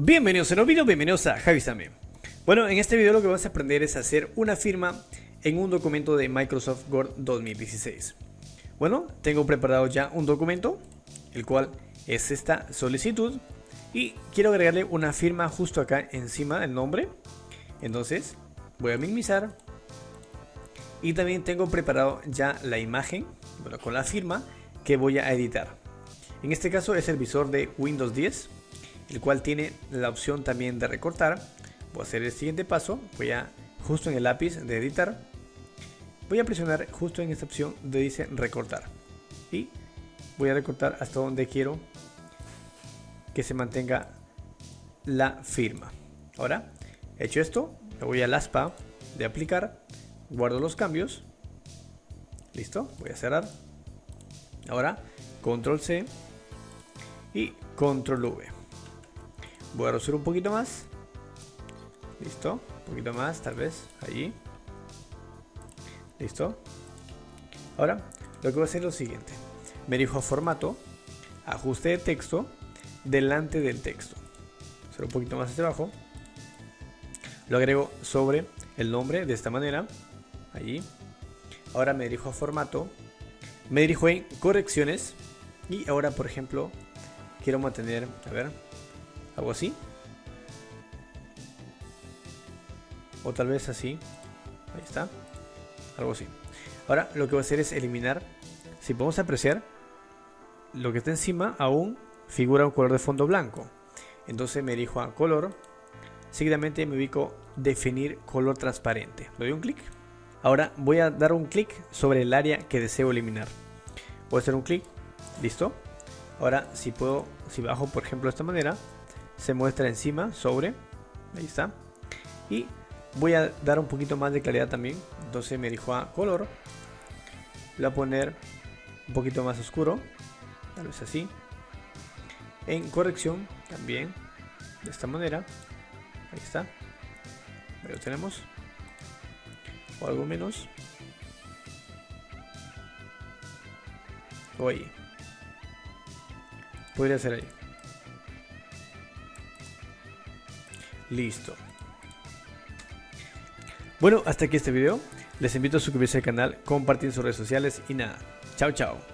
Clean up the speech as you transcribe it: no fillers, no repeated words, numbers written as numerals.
Bienvenidos a un nuevo video, bienvenidos a Javi Same. Bueno, en este video lo que vamos a aprender es hacer una firma en un documento de Microsoft Word 2016. Bueno, tengo preparado ya un documento, el cual es esta solicitud, y quiero agregarle una firma justo acá encima del nombre. Entonces voy a minimizar, y también tengo preparado ya la imagen, bueno, con la firma que voy a editar. En este caso es el visor de Windows 10, el cual tiene la opción también de recortar. Voy a hacer el siguiente paso, voy a justo en el lápiz de editar, voy a presionar justo en esta opción donde dice recortar, y voy a recortar hasta donde quiero que se mantenga la firma. Ahora, hecho esto, me voy al aspa de aplicar, guardo los cambios, listo, voy a cerrar. Ahora control C y control V. Voy a reducir un poquito más. Listo, un poquito más, tal vez, allí. Listo. Ahora, lo que voy a hacer es lo siguiente. Me dirijo a formato, ajuste de texto, delante del texto. Hacer un poquito más hacia abajo. Lo agrego sobre el nombre de esta manera, allí. Ahora me dirijo a formato, me dirijo en correcciones, y ahora, por ejemplo, quiero mantener, a ver, algo así, o tal vez así. Ahí está, algo así. Ahora lo que voy a hacer es eliminar. Si podemos apreciar, lo que está encima aún figura un color de fondo blanco. Entonces me dirijo a color, seguidamente me ubico definir color transparente, le doy un clic. Ahora voy a dar un clic sobre el área que deseo eliminar. Voy a hacer un clic, listo. Ahora si puedo, si bajo por ejemplo de esta manera, se muestra encima sobre, ahí está. Y voy a dar un poquito más de claridad también. Entonces me dirijo a color, voy a poner un poquito más oscuro, tal vez así. En corrección también, de esta manera, ahí está. Ahí lo tenemos, o algo menos, o ahí, podría ser ahí. Listo. Bueno, hasta aquí este video. Les invito a suscribirse al canal, compartir en sus redes sociales y nada. Chao, chao.